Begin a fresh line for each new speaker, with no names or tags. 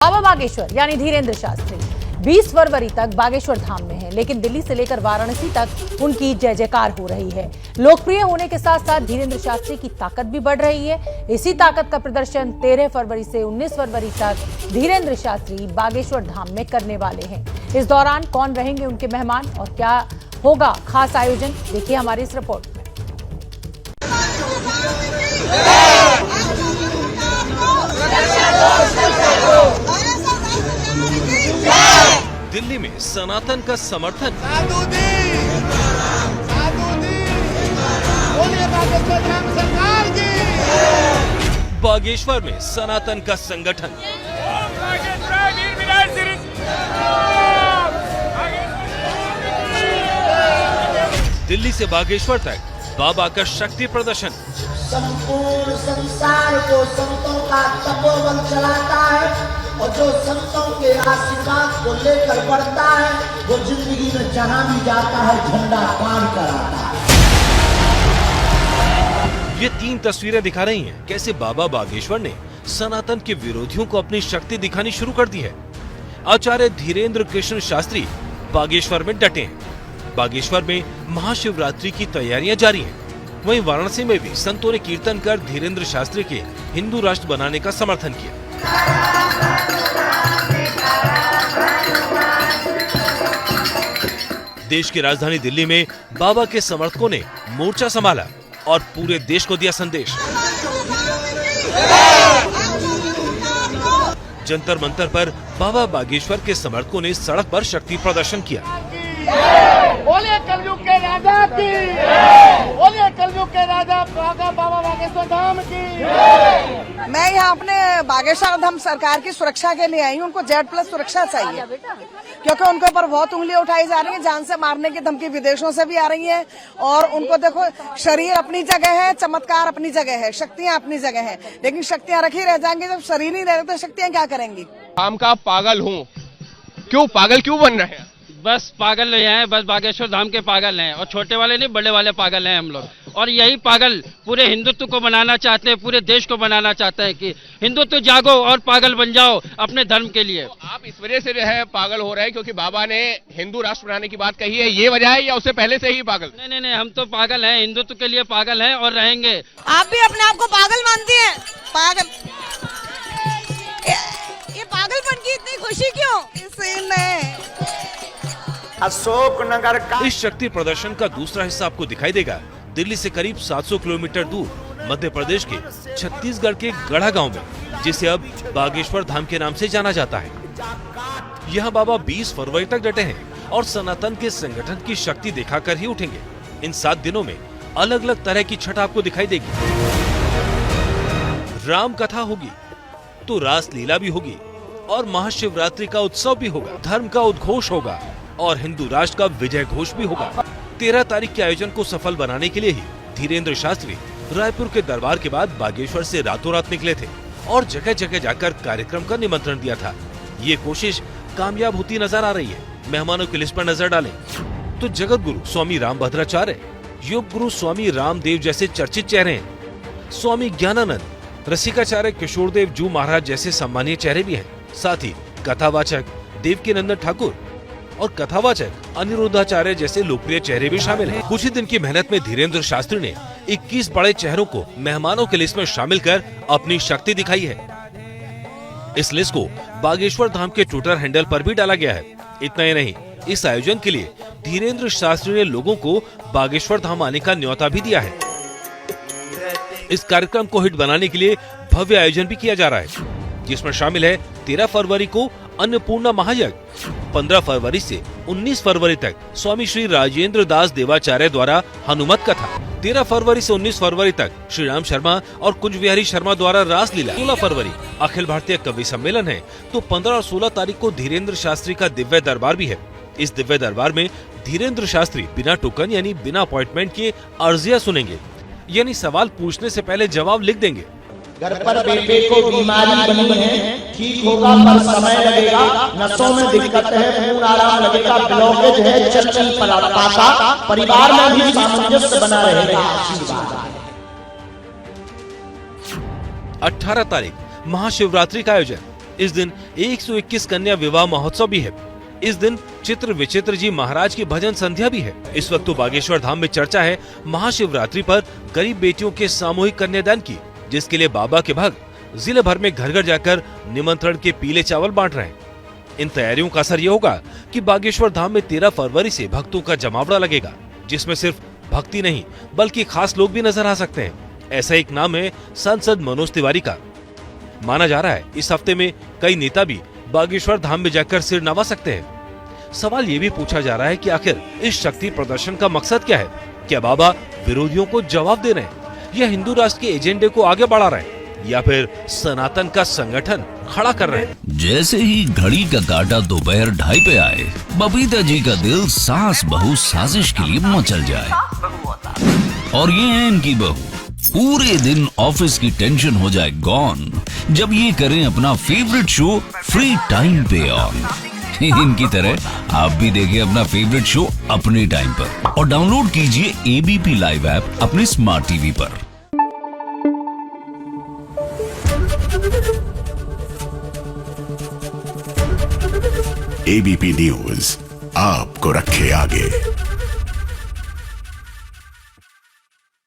बाबा बागेश्वर यानी धीरेंद्र शास्त्री 20 फरवरी तक बागेश्वर धाम में है, लेकिन दिल्ली से लेकर वाराणसी तक उनकी जय जयकार हो रही है। लोकप्रिय होने के साथ साथ धीरेंद्र शास्त्री की ताकत भी बढ़ रही है। इसी ताकत का प्रदर्शन 13 फरवरी से 19 फरवरी तक धीरेंद्र शास्त्री बागेश्वर धाम में करने वाले हैं। इस दौरान कौन रहेंगे उनके मेहमान और क्या होगा खास आयोजन, देखिए हमारी इस रिपोर्ट में।
दिल्ली में सनातन का समर्थन, बागेश्वर में सनातन का संगठन, दिल्ली से बागेश्वर तक बाबा का शक्ति प्रदर्शन,
संपूर्ण संसार को संतों का तपोबल चलाता है और जो संतों के आशीर्वाद को लेकर बढ़ता है वो जिंदगी में जहां भी जाता है झंडा तान कर आता है।
ये 3 तस्वीरें दिखा रही हैं कैसे बाबा बागेश्वर ने सनातन के विरोधियों को अपनी शक्ति दिखानी शुरू कर दी है। आचार्य धीरेंद्र कृष्ण शास्त्री बागेश्वर में डटे हैं। बागेश्वर में महाशिवरात्रि की तैयारियां जारी हैं। वहीं वाराणसी में भी संतों ने कीर्तन कर धीरेंद्र शास्त्री के हिंदू राष्ट्र बनाने का समर्थन किया। देश की राजधानी दिल्ली में बाबा के समर्थकों ने मोर्चा संभाला और पूरे देश को दिया संदेश। जंतर मंतर पर बाबा बागेश्वर के समर्थकों ने सड़क पर शक्ति प्रदर्शन किया।
बोले कलयुग के राजा की, बोले कलयुग के राजा बाबा बागेश्वर धाम की।
मैं यहाँ अपने बागेश्वर धाम सरकार की सुरक्षा के लिए आई हूँ। उनको Z+ सुरक्षा चाहिए क्योंकि उनके ऊपर बहुत उंगलियां उठाई जा रही हैं, जान से मारने की धमकी विदेशों से भी आ रही है। और उनको देखो, शरीर अपनी जगह है, चमत्कार अपनी जगह है, शक्तियाँ अपनी जगह है, लेकिन शक्तियाँ रखी रह जाएंगी। जब शरीर नहीं रहेगा तो शक्तियाँ क्या करेंगी।
हम का पागल हूँ, क्यों पागल क्यों बन रहे हैं?
बस पागल हैं, बस बागेश्वर धाम के पागल हैं, और छोटे वाले नहीं बड़े वाले पागल हैं हम लोग। और यही पागल पूरे हिंदुत्व को बनाना चाहते हैं, पूरे देश को बनाना चाहते हैं कि हिंदुत्व जागो और पागल बन जाओ अपने धर्म के लिए।
तो आप इस वजह से जो है पागल हो रहे हैं क्योंकि बाबा ने हिंदू राष्ट्र बनाने की बात कही है, ये वजह है या उससे पहले से ही पागल?
नहीं, हम तो पागल हैं, हिंदुत्व के लिए पागल हैं और रहेंगे।
आप भी अपने आप को पागल मानती हैं? पागल, ये पागलपन की इतनी खुशी क्यों?
अशोकनगर का
इस शक्ति प्रदर्शन का दूसरा हिस्सा आपको दिखाई देगा दिल्ली से करीब 700 किलोमीटर दूर मध्य प्रदेश के छत्तीसगढ़ के गढ़ा गांव में, जिसे अब बागेश्वर धाम के नाम से जाना जाता है। यहाँ बाबा 20 फरवरी तक डटे हैं और सनातन के संगठन की शक्ति दिखाकर ही उठेंगे। इन 7 दिनों में अलग अलग तरह की छठ आपको दिखाई देगी। राम कथा होगी तो रास लीला भी होगी और महाशिवरात्रि का उत्सव भी होगा, धर्म का उद्घोष होगा और हिंदू राष्ट्र का विजय घोष भी होगा। 13 तारीख के आयोजन को सफल बनाने के लिए ही धीरेंद्र शास्त्री रायपुर के दरबार के बाद बागेश्वर से रातों रात निकले थे और जगह जगह जाकर कार्यक्रम का निमंत्रण दिया था। ये कोशिश कामयाब होती नजर आ रही है। मेहमानों की लिस्ट पर नजर डालें तो जगत गुरु स्वामी रामभद्राचार्य, योग गुरु स्वामी रामदेव जैसे चर्चित चेहरे हैं। स्वामी ज्ञानानंद, रसिकाचार्य किशोरदेव जू महाराज जैसे सम्मानीय चेहरे भी हैं। साथ ही कथावाचक देवकीनंदन ठाकुर और कथावाचक अनिरुद्धाचार्य जैसे लोकप्रिय चेहरे भी शामिल हैं। कुछ ही दिन की मेहनत में धीरेंद्र शास्त्री ने 21 बड़े चेहरों को मेहमानों की लिस्ट में शामिल कर अपनी शक्ति दिखाई है। इस लिस्ट को बागेश्वर धाम के ट्विटर हैंडल पर भी डाला गया है। इतना ही नहीं, इस आयोजन के लिए धीरेंद्र शास्त्री ने लोगों को बागेश्वर धाम आने का न्योता भी दिया है। इस कार्यक्रम को हिट बनाने के लिए भव्य आयोजन भी किया जा रहा है, जिसमें शामिल है 13 फरवरी को अन्नपूर्णा महायज्ञ, 15 फरवरी से 19 फरवरी तक स्वामी श्री राजेंद्र दास देवाचार्य द्वारा हनुमत कथा, 13 फरवरी से 19 फरवरी तक श्री राम शर्मा और कुंज बिहारी शर्मा द्वारा रास लीला, 16 फरवरी अखिल भारतीय कवि सम्मेलन है, तो 15 और 16 तारीख को धीरेंद्र शास्त्री का दिव्य दरबार भी है। इस दिव्य दरबार में धीरेंद्र शास्त्री बिना टोकन यानी बिना अपॉइंटमेंट के अर्जियां सुनेंगे, यानी सवाल पूछने से पहले जवाब लिख देंगे।
घर पर बेटे को बीमारी बनी है, ठीक होगा पर समय लगेगा, नसों में दिक्कत है, पूर्ण आराम लगेगा, ब्लॉकेज है, चल पाता, परिवार में भी सामंजस्य बना रहेगा। आशीर्वाद।
18 तारीख महाशिवरात्रि का आयोजन, इस दिन 121 कन्या विवाह महोत्सव भी है। इस दिन चित्र विचित्र जी महाराज की भजन संध्या भी है। इस वक्त तो बागेश्वर धाम में चर्चा है महाशिवरात्रि पर गरीब बेटियों के सामूहिक कन्यादान की, जिसके लिए बाबा के भक्त जिले भर में घर घर जाकर निमंत्रण के पीले चावल बांट रहे हैं। इन तैयारियों का असर ये होगा कि बागेश्वर धाम में 13 फरवरी से भक्तों का जमावड़ा लगेगा, जिसमें सिर्फ भक्ति नहीं बल्कि खास लोग भी नजर आ सकते हैं। ऐसा एक नाम है सांसद मनोज तिवारी का। माना जा रहा है इस हफ्ते में कई नेता भी बागेश्वर धाम में जाकर सिर नवा सकते हैं। सवाल ये भी पूछा जा रहा है कि आखिर इस शक्ति प्रदर्शन का मकसद क्या है? क्या बाबा विरोधियों को जवाब दे रहे हैं, या हिंदू राष्ट्र के एजेंडे को आगे बढ़ा रहे हैं, या फिर सनातन का संगठन खड़ा कर रहे हैं?
जैसे ही घड़ी का काटा दोपहर 2:30 पे आए, बबीता जी का दिल सास बहू साजिश के लिए मचल जाए। और ये है इनकी बहू, पूरे दिन ऑफिस की टेंशन हो जाए गॉन जब ये करें अपना फेवरेट शो फ्री टाइम पे ऑन। इनकी तरह आप भी देखिए अपना फेवरेट शो अपने टाइम पर और डाउनलोड कीजिए एबीपी लाइव ऐप अपने स्मार्ट टीवी पर।
एबीपी न्यूज आपको रखे आगे।